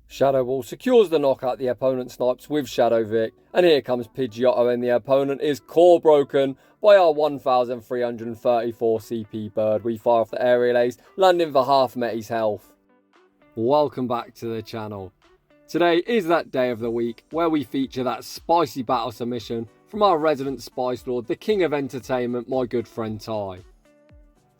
Shadow Ball secures the knockout the opponent snipes with Shadow Vic, and here comes Pidgeotto, and the opponent is core broken by our 1334 CP bird. We fire off the aerial ace, landing for half Metty's health. Welcome back to the channel. Today is that day of the week where we feature that spicy battle submission from our resident Spice Lord, the king of entertainment, my good friend Ty.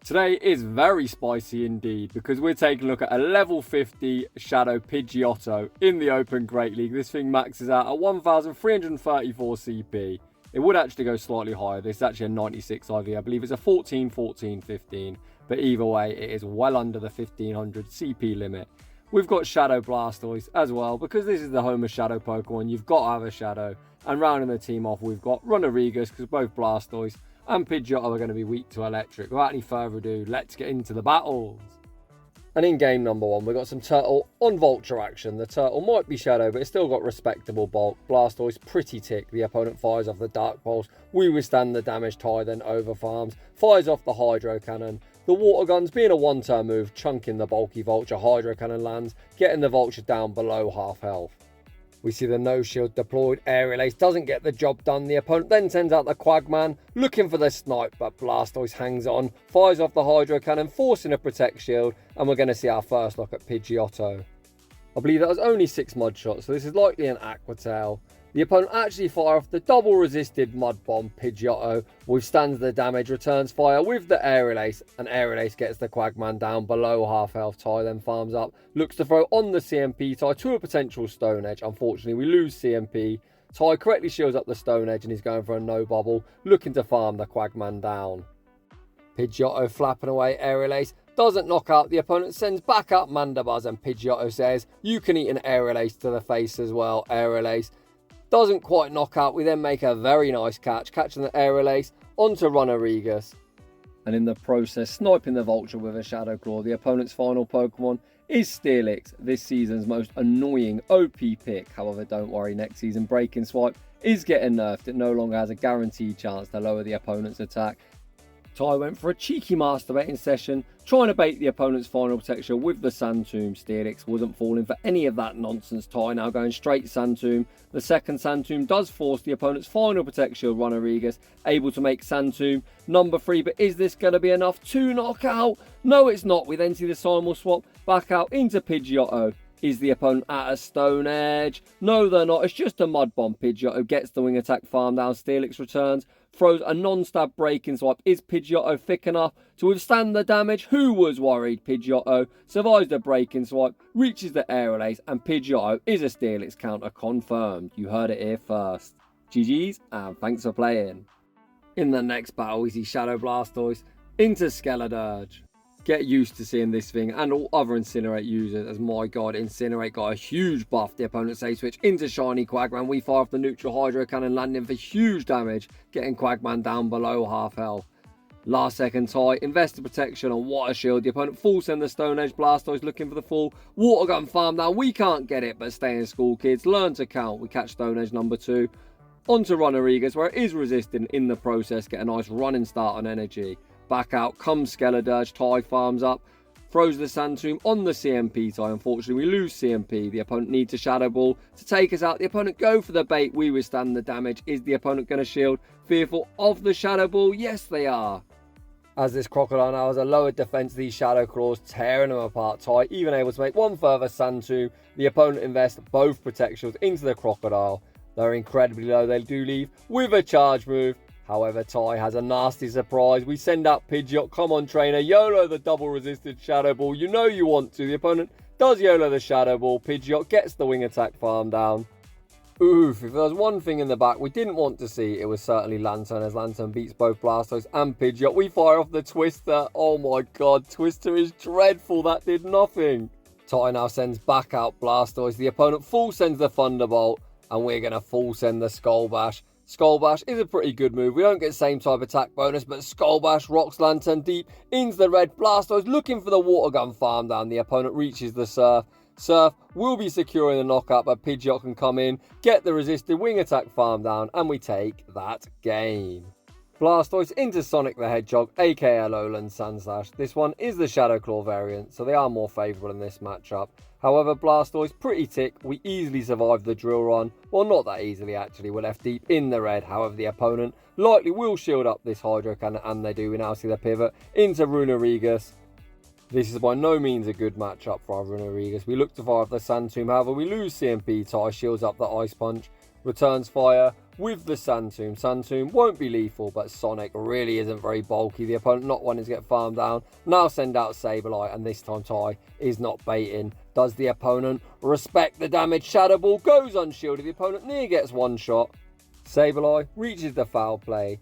Today is very spicy indeed, because we're taking a look at a level 50 Shadow Pidgeotto in the Open Great League. This thing maxes out at 1334 CP. It would actually go slightly higher. This is actually a 96 IV. I believe it's a 14, 14, 15. But either way, it is well under the 1500 CP limit. We've got Shadow Blastoise as well, because this is the home of Shadow Pokemon. You've got to have a Shadow. And rounding the team off, we've got Runerigus, because both Blastoise and Pidgeotto are going to be weak to electric. Without any further ado, let's get into the battles. And in game number one, we've got some Turtle on Vulture action. The Turtle might be Shadow, but it's still got respectable bulk. Blastoise pretty tick. The opponent fires off the Dark Pulse. We withstand the damage. Ty then overfarms. Fires off the Hydro Cannon. The Water Guns being a one-turn move, chunking the bulky Vulture. Hydro Cannon lands, getting the Vulture down below half health. We see the no shield deployed. Aerial Ace doesn't get the job done. The opponent then sends out the Quagman, looking for the snipe, but Blastoise hangs on, fires off the Hydro Cannon, forcing a Protect Shield, and we're going to see our first look at Pidgeotto. I believe that was only 6 Mud Shots, so this is likely an Aqua Tail. The opponent actually fires off the double resisted Mud Bomb. Pidgeotto withstands the damage, returns fire with the Aerial Ace, and Aerial Ace gets the Quagman down below half health. Ty then farms up, looks to throw on the CMP Ty to a potential Stone Edge. Unfortunately, we lose CMP. Ty correctly shields up the Stone Edge and he's going for a no bubble, looking to farm the Quagman down. Pidgeotto flapping away. Aerial Ace doesn't knock out. The opponent sends back up Mandibuzz, and Pidgeotto says, "You can eat an Aerial Ace to the face as well." Aerial Ace doesn't quite knock out. We then make a very nice catch, catching the Aerial Ace onto Runerigus. And in the process, sniping the Vulture with a Shadow Claw. The opponent's final Pokemon is Steelix, this season's most annoying OP pick. However, don't worry, next season Breaking Swipe is getting nerfed. It no longer has a guaranteed chance to lower the opponent's attack. Ty went for a cheeky masturbating session, trying to bait the opponent's final protection with the Sand Tomb. Steelix wasn't falling for any of that nonsense. Ty now going straight Sand Tomb. The second Sand Tomb does force the opponent's final protection. Runerigus able to make Sand Tomb number 3, but is this going to be enough to knock out? No, it's not. We then see the Simul swap back out into Pidgeotto. Is the opponent at a Stone Edge? No, they're not. It's just a Mud Bomb. Pidgeotto gets the Wing Attack farm down. Steelix returns, throws a non-stab Breaking Swipe. Is Pidgeotto thick enough to withstand the damage? Who was worried? Pidgeotto survives the Breaking Swipe, reaches the Aerial Ace, and Pidgeotto is a Steelix counter confirmed. You heard it here first. GG's, and thanks for playing. In the next battle, we see Shadow Blastoise into Skeledirge. Get used to seeing this thing and all other Incinerate users, as my god, Incinerate got a huge buff. The opponent safe switch into Shiny Quagman. We fire off the neutral Hydro Cannon, landing for huge damage, getting Quagman down below half health. Last second Ty, invested protection on Water Shield. The opponent full send the Stone Edge. Blastoise looking for the full Water Gun farm down. We can't get it, but stay in school, kids. Learn to count. We catch Stone Edge number 2. Onto Runerigus, where it is resisting in the process. Get a nice running start on energy. Back out comes Skeledirge. Ty farms up, throws the Sand Tomb on the CMP Ty. Unfortunately, we lose CMP. The opponent needs a Shadow Ball to take us out. The opponent go for the bait. We withstand the damage. Is the opponent going to shield? Fearful of the Shadow Ball? Yes, they are. As this Crocodile now has a lower defense, these Shadow Claws tearing them apart. Ty even able to make one further Sand Tomb. The opponent invests both protections into the Crocodile. They're incredibly low. They do leave with a charge move. However, Ty has a nasty surprise. We send out Pidgeot. Come on, trainer. YOLO the double resisted Shadow Ball. You know you want to. The opponent does YOLO the Shadow Ball. Pidgeot gets the Wing Attack farm down. Oof, if there was one thing in the back we didn't want to see, it was certainly Lantern, as Lantern beats both Blastoise and Pidgeot. We fire off the Twister. Oh my god, Twister is dreadful. That did nothing. Ty now sends back out Blastoise. The opponent full sends the Thunderbolt, and we're going to full send the Skull Bash. Skull Bash is a pretty good move. We don't get same type attack bonus, but Skull Bash rocks Lantern deep into the red. Blastoise looking for the Water Gun farm down. The opponent reaches the Surf. Surf will be securing the knockout, but Pidgeot can come in, get the resisted Wing Attack farm down, and we take that game. Blastoise into Sonic the Hedgehog, aka Alolan Sandslash. This one is the Shadow Claw variant, so they are more favourable in this matchup. However, Blastoise, pretty tick, we easily survived the drill run. Well, not that easily actually, we're left deep in the red. However, the opponent likely will shield up this Hydro Cannon, and they do. We now see the pivot into Runerigus. This is by no means a good matchup for our Runerigus. We look to fire off the Sand Tomb, however we lose CMP. Ty shields up the Ice Punch, returns fire with the Sand Tomb. Sand Tomb won't be lethal, but Sonic really isn't very bulky. The opponent not wanting to get farmed down. Now send out Sableye, and this time Ty is not baiting. Does the opponent respect the damage? Shadow Ball goes unshielded. The opponent near gets one shot. Sableye reaches the foul play.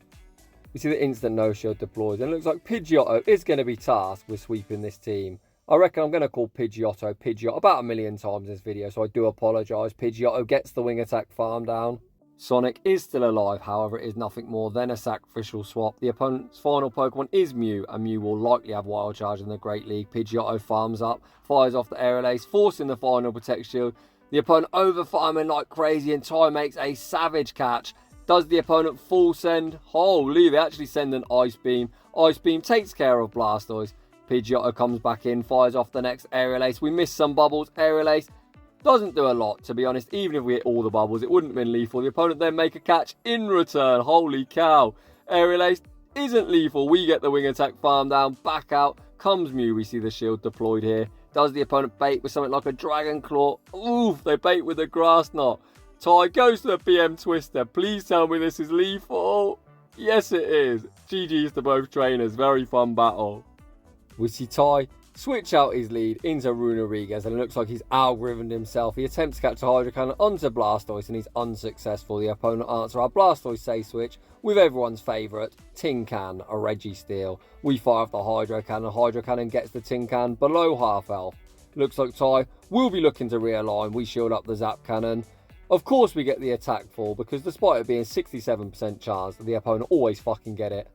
We see the instant no-shield deploys, and it looks like Pidgeotto is going to be tasked with sweeping this team. I reckon I'm going to call Pidgeotto about a million times in this video, so I do apologise. Pidgeotto gets the wing attack farm down. Sonic is still alive, however it is nothing more than a sacrificial swap. The opponent's final Pokemon is Mew, and Mew will likely have Wild Charge in the Great League. Pidgeotto farms up, fires off the Aerial Ace, forcing the final Protect Shield. The opponent over-farming like crazy, and Ty makes a savage catch. Does the opponent full send? Holy, they actually send an Ice Beam. Ice Beam takes care of Blastoise. Pidgeotto comes back in, fires off the next Aerial Ace. We miss some bubbles. Aerial Ace doesn't do a lot, to be honest. Even if we hit all the bubbles, it wouldn't have been lethal. The opponent then make a catch in return. Holy cow. Aerial Ace isn't lethal. We get the wing attack farm down. Back out comes Mew. We see the shield deployed here. Does the opponent bait with something like a Dragon Claw? Oof, they bait with a Grass Knot. Ty goes to the BM Twister. Please tell me this is lethal. Yes, it is. GG's to both trainers. Very fun battle. We see Ty switch out his lead into Runerigus, and it looks like he's algorithmed himself. He attempts to catch a Hydro Cannon onto Blastoise, and he's unsuccessful. The opponent answers our Blastoise safe switch with everyone's favourite, Tin Can, a Registeel. We fire off the Hydro Cannon. Hydro Cannon gets the Tin Can below half health. Looks like Ty will be looking to realign. We shield up the Zap Cannon. Of course we get the attack fall, because despite it being 67% chance, the opponent always fucking get it.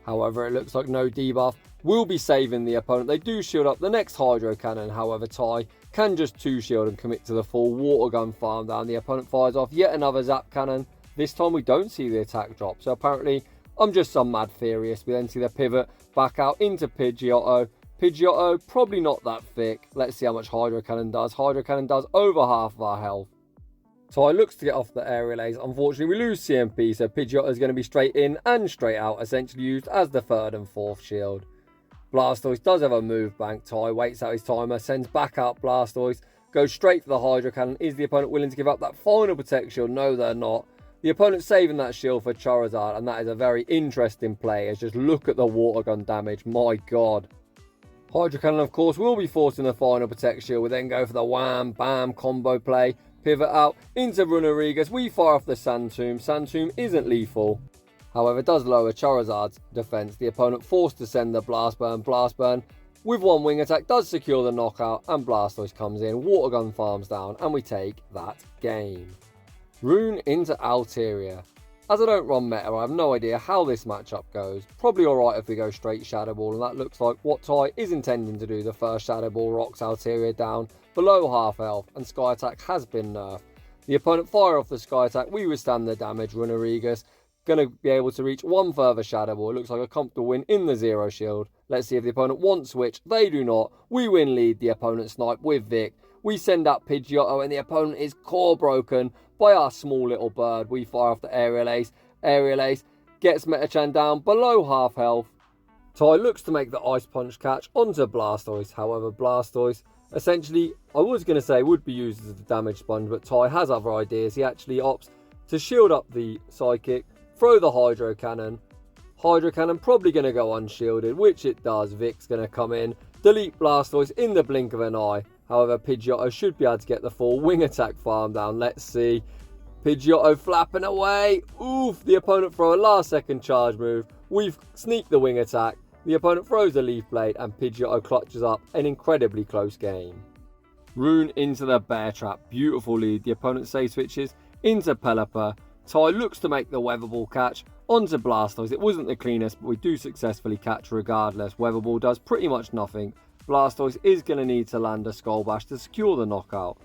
However, it looks like no debuff will be saving the opponent. They do shield up the next Hydro Cannon. However, Ty can just 2-shield and commit to the full Water Gun farm down. The opponent fires off yet another Zap Cannon. This time we don't see the attack drop. So apparently I'm just some mad furious. We then see the pivot back out into Pidgeotto. Pidgeotto probably not that thick. Let's see how much Hydro Cannon does. Hydro Cannon does over half of our health. Ty looks to get off the Aerial Ace. Unfortunately, we lose CMP, so Pidgeotto is going to be straight in and straight out, essentially used as the third and fourth shield. Blastoise does have a move bank. Ty waits out his timer, sends back out Blastoise, goes straight for the Hydro Cannon. Is the opponent willing to give up that final Protect Shield? No, they're not. The opponent's saving that shield for Charizard, and that is a very interesting play, as just look at the Water Gun damage. My God. Hydro Cannon, of course, will be forcing the final Protect Shield. We then go for the Wham Bam combo play. Pivot out into Runerigus. We fire off the Sand Tomb. Sand Tomb isn't lethal. However, it does lower Charizard's defense. The opponent forced to send the Blast Burn. Blast Burn with one wing attack does secure the knockout, and Blastoise comes in. Water Gun farms down, and we take that game. Rune into Altaria. As I don't run meta, I have no idea how this matchup goes. Probably alright if we go straight Shadow Ball, and that looks like what Ty is intending to do. The first Shadow Ball rocks Altaria down below half health, and Sky Attack has been nerfed. The opponent fire off the Sky Attack. We withstand the damage. Runerigus going to be able to reach one further Shadow Ball. It looks like a comfortable win in the Zero Shield. Let's see if the opponent wants switch. They do not. We win lead. The opponent snipe with Vic. We send out Pidgeotto, and the opponent is core broken by our small little bird. We fire off the Aerial Ace. Aerial Ace gets Metachan down below half health. Ty looks to make the Ice Punch catch onto Blastoise. However, Blastoise essentially, I was going to say, would be used as a damage sponge, but Ty has other ideas. He actually opts to shield up the Psychic, throw the Hydro Cannon. Hydro Cannon probably going to go unshielded, which it does. Vic's going to come in, delete Blastoise in the blink of an eye. However, Pidgeotto should be able to get the full wing attack farm down. Let's see. Pidgeotto flapping away. Oof, the opponent throw a last second charge move. We've sneaked the wing attack. The opponent throws a Leaf Blade, and Pidgeotto clutches up an incredibly close game. Rune into the Bear Trap. Beautiful lead. The opponent safe switches into Pelipper. Ty looks to make the Weather Ball catch onto Blastoise. It wasn't the cleanest, but we do successfully catch regardless. Weather Ball does pretty much nothing. Blastoise is going to need to land a Skull Bash to secure the knockout.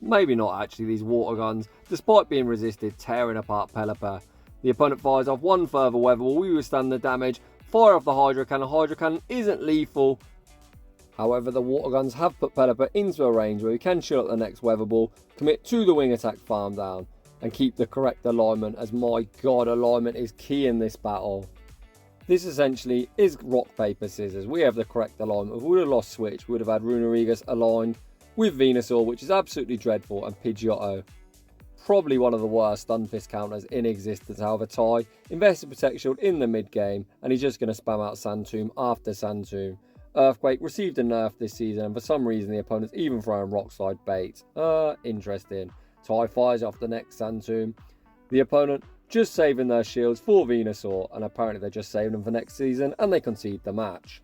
Maybe not actually, these Water Guns, despite being resisted, tearing apart Pelipper. The opponent fires off one further weather ball, we withstand the damage, fire off the Hydro Cannon. Hydro Cannon isn't lethal. However, the water guns have put Pelipper into a range where we can shield up the next weather ball, commit to the wing attack farm down, and keep the correct alignment, as my god, alignment is key in this battle. This essentially is rock, paper, scissors. We have the correct alignment. If we would have lost switch, we would have had Runerigus aligned with Venusaur, which is absolutely dreadful, and Pidgeotto. Probably one of the worst Stunfisk counters in existence. However, Ty invested Protect Shield in the mid game, and he's just going to spam out Sand Tomb after Sand Tomb. Earthquake received a nerf this season, and for some reason the opponent's even throwing Rock Slide bait. Interesting. Ty fires off the next Sand Tomb. The opponent just saving their shields for Venusaur, and apparently they're just saving them for next season, and they concede the match.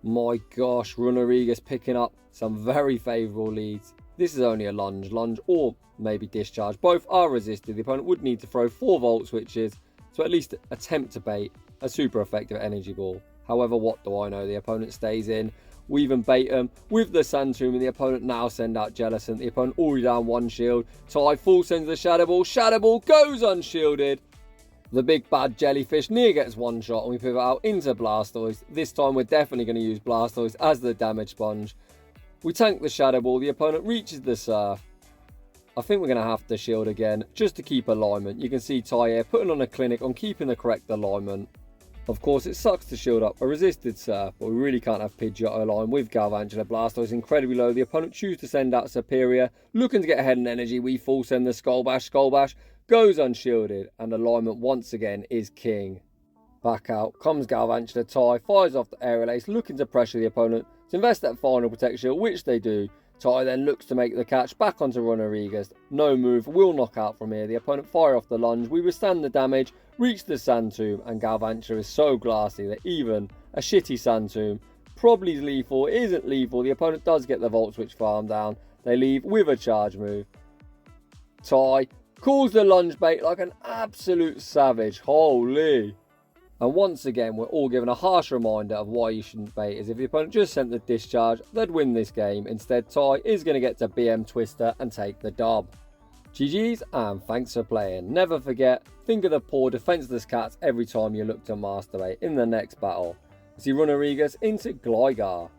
My gosh, Runerigus picking up some very favourable leads. This is only a lunge, or maybe discharge. Both are resisted. The opponent would need to throw 4 Volt Switches to at least attempt to bait a super effective energy ball. However, what do I know? The opponent stays in. We even bait them with the Sand Tomb, and the opponent now send out Jellicent. The opponent already down 1 shield. Ty full sends the Shadow Ball. Shadow Ball goes unshielded. The big bad jellyfish near gets 1 shot, and we pivot out into Blastoise. This time we're definitely going to use Blastoise as the damage sponge. We tank the Shadow Ball. The opponent reaches the Surf. I think we're going to have to shield again just to keep alignment. You can see Ty here putting on a clinic on keeping the correct alignment. Of course, it sucks to shield up a resisted Surf, but we really can't have Pidgeotto aligned with Galvantula. Blastoise incredibly low. The opponent chooses to send out Superior. Looking to get ahead in energy, we full send the Skull Bash. Skull Bash goes unshielded, and alignment once again is king. Back out comes Galvantula. Ty fires off the Aerial Ace, looking to pressure the opponent to invest that final Protect Shield, which they do. Ty then looks to make the catch back onto Runerigus. No move, will knock out from here. The opponent fire off the lunge. We withstand the damage, reach the Sand Tomb, and Galvantula is so glassy that even a shitty Sand Tomb probably is lethal. It isn't lethal. The opponent does get the Volt Switch farm down. They leave with a charge move. Ty calls the lunge bait like an absolute savage. Holy. And once again, we're all given a harsh reminder of why you shouldn't bait, as if the opponent just sent the discharge, they'd win this game. Instead, Ty is going to get to BM Twister and take the dub. GG's, and thanks for playing. Never forget, think of the poor defenseless cats every time you look to masturbate in the next battle. See Runerigus into Gligar.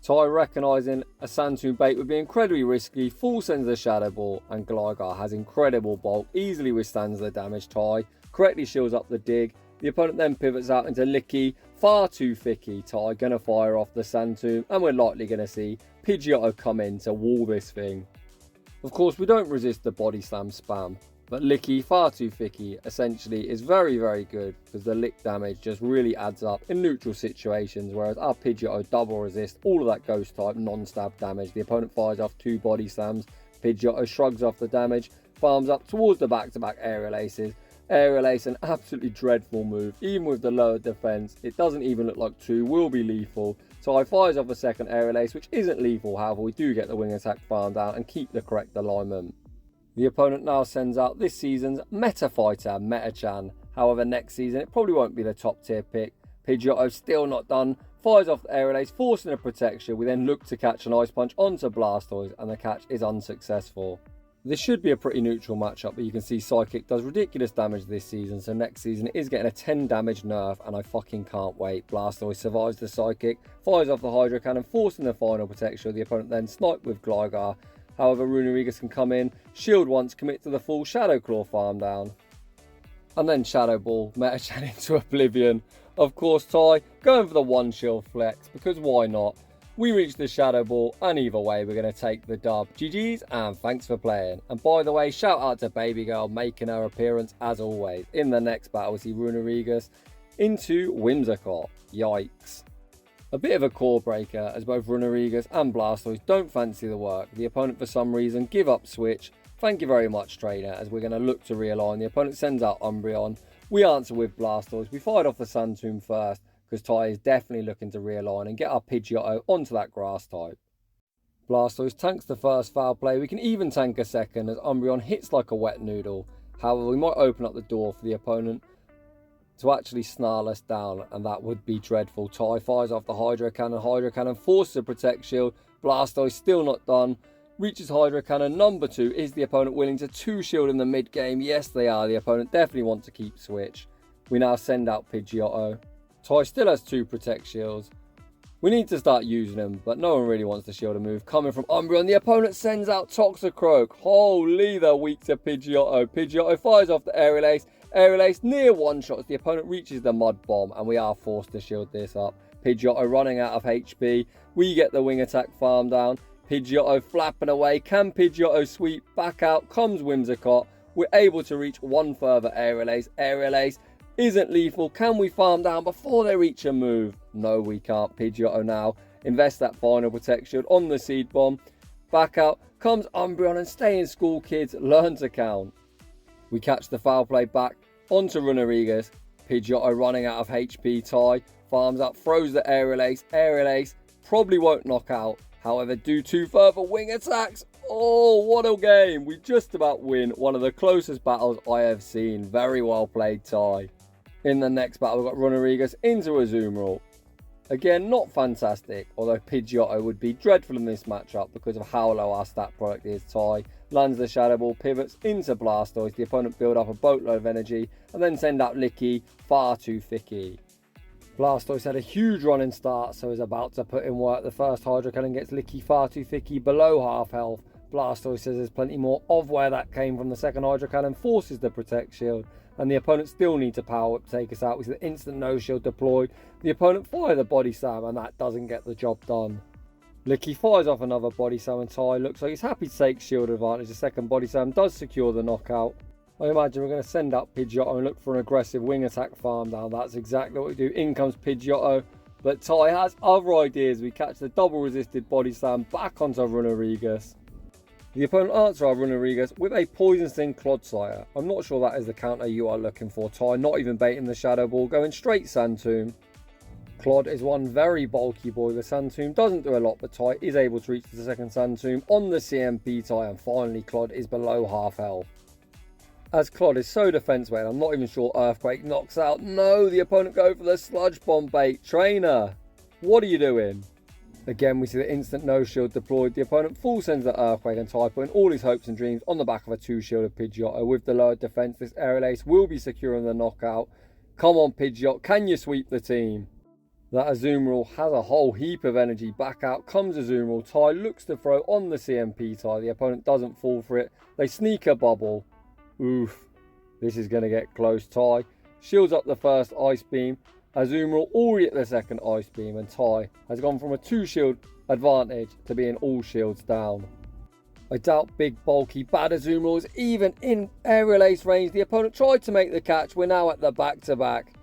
Ty recognising a Sand Tomb bait would be incredibly risky, full sends the Shadow Ball, and Gligar has incredible bulk, easily withstands the damage. Ty correctly shields up the dig. The opponent then pivots out into Licky, far too thicky. Ty gonna fire off the Sand Tomb, and we're likely gonna see Pidgeotto come in to wall this thing. Of course, we don't resist the body slam spam, but Licky, far too thicky, essentially is very, very good, because the lick damage just really adds up in neutral situations, whereas our Pidgeotto double resist all of that ghost type non-stab damage. The opponent fires off 2 body slams. Pidgeotto shrugs off the damage, farms up towards the back-to-back Aerial Aces. Aerial Ace, an absolutely dreadful move. Even with the lower defense, it doesn't even look like 2 will be lethal. So I fires off a second Aerial Ace, which isn't lethal. However, we do get the wing attack farmed out and keep the correct alignment. The opponent now sends out this season's Meta Fighter, Metachan. However, next season it probably won't be the top tier pick. Pidgeotto still not done. Fires off the Aerial Ace, forcing a protection. We then look to catch an Ice Punch onto Blastoise, and the catch is unsuccessful. This should be a pretty neutral matchup, but you can see Psychic does ridiculous damage this season, so next season it is getting a 10 damage nerf, and I fucking can't wait. Blastoise survives the Psychic, fires off the Hydro Cannon, forcing the final protection. The opponent then sniped with Gligar. However, Runerigus can come in, shield once, commit to the full Shadow Claw farm down, and then Shadow Ball, Metachan into oblivion. Of course, Ty going for the 1 shield flex, because why not? We reach the Shadow Ball, and either way we're going to take the dub. GG's, and thanks for playing. And by the way, shout out to Baby Girl making her appearance as always. In the next battle, we see Runerigus into Whimsicott. Yikes. A bit of a core breaker, as both Runerigus and Blastoise don't fancy the work. The opponent for some reason give up switch. Thank you very much, trainer, as we're going to look to realign. The opponent sends out Umbreon. We answer with Blastoise. We fired off the Sand Tomb first, because Ty is definitely looking to realign and get our Pidgeotto onto that grass type. Blastoise tanks the first foul play. We can even tank a second as Umbreon hits like a wet noodle. However, we might open up the door for the opponent to actually snarl us down, and that would be dreadful. Ty fires off the Hydro Cannon. Hydro Cannon forces a Protect Shield. Blastoise still not done. reaches Hydro Cannon. Number 2, is the opponent willing to 2-shield in the mid-game? Yes, they are. The opponent definitely wants to keep switch. We now send out Pidgeotto. Ty still has 2 Protect Shields. We need to start using them, but no one really wants to shield a move. Coming from Umbreon, the opponent sends out Toxicroak. Holy, they're weak to Pidgeotto. Pidgeotto fires off the Aerial Ace. Aerial Ace near one-shots. The opponent reaches the Mud Bomb, and we are forced to shield this up. Pidgeotto running out of HP. We get the Wing Attack farm down. Pidgeotto flapping away. Can Pidgeotto sweep? Back out comes Whimsicott. We're able to reach one further Aerial Ace. Aerial Ace isn't lethal. Can we farm down before they reach a move? No, we can't. Pidgeotto now invest that final Protect Shield on the Seed Bomb. Back out comes Umbreon, and stay in school, kids. Learn to count. We catch the foul play back onto Runerigus. Pidgeotto running out of HP. Ty farms up, throws the Aerial Ace. Aerial Ace probably won't knock out. However, do 2 further wing attacks. Oh, what a game. We just about win one of the closest battles I have seen. Very well played, Ty. In the next battle, we've got Runerigus into Azumarill. Again, not fantastic, although Pidgeotto would be dreadful in this matchup because of how low our stat product is. Ty lands the Shadow Ball, pivots into Blastoise. The opponent build up a boatload of energy and then send out Licky, far too thicky. Blastoise had a huge running start, so is about to put in work. The first Hydro Cannon gets Licky far too thicky, below half health. Blastoise says there's plenty more of where that came from. The second Hydro Cannon forces the Protect Shield, and the opponent still needs to power up to take us out. We see the instant no shield deployed. The opponent fires the Body Slam, and that doesn't get the job done. Licky fires off another Body Slam, and Ty looks like he's happy to take shield advantage. The second Body Slam does secure the knockout. I imagine we're going to send up Pidgeotto and look for an aggressive wing attack farm down. That's exactly what we do. In comes Pidgeotto, but Ty has other ideas. We catch the double resisted Body Slam back onto Runerigus. The opponent answers our Runerigus with a Poison Sting Clodsire. I'm not sure that is the counter you are looking for, Ty. Not even baiting the Shadow Ball, going straight Sand Tomb. Clod is one very bulky boy. The Sand Tomb doesn't do a lot, but Ty is able to reach the second Sand Tomb on the CMP Ty, and finally Clod is below half health. As Clod is so defense weighted, I'm not even sure Earthquake knocks out. No, the opponent go for the Sludge Bomb bait. Trainer, what are you doing? Again, we see the instant no shield deployed. The opponent full sends the Earthquake, and Ty putting all his hopes and dreams on the back of a 2-shielded Pidgeotto. With the lowered defense, this Aerial Ace will be securing the knockout. Come on, Pidgeotto, can you sweep the team? That Azumarill has a whole heap of energy. Back out comes Azumarill. Ty looks to throw on the CMP Ty. The opponent doesn't fall for it. They sneak a bubble. Oof, this is going to get close. Ty shields up the first Ice Beam. Azumarill already at the second Ice Beam, and Ty has gone from a 2-shield advantage to being all shields down. I doubt big, bulky, bad Azumarill is even in Aerial Ace range. The opponent tried to make the catch. We're now at the back-to-back.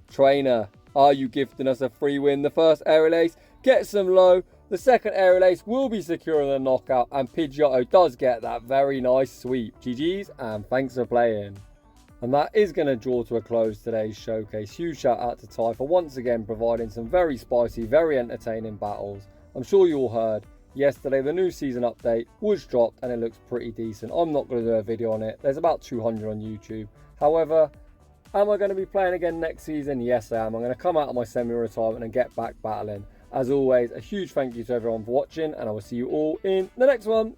Trainer, are you gifting us a free win? The first Aerial Ace gets them low. The second Aerial Ace will be securing the knockout, and Pidgeotto does get that very nice sweep. GG's, and thanks for playing. And that is going to draw to a close today's showcase. Huge shout out to Ty for once again providing some very spicy, very entertaining battles. I'm sure you all heard yesterday the new season update was dropped and it looks pretty decent. I'm not going to do a video on it. There's about 200 on YouTube. However, am I going to be playing again next season? Yes, I am. I'm going to come out of my semi-retirement and get back battling. As always, a huge thank you to everyone for watching, and I will see you all in the next one.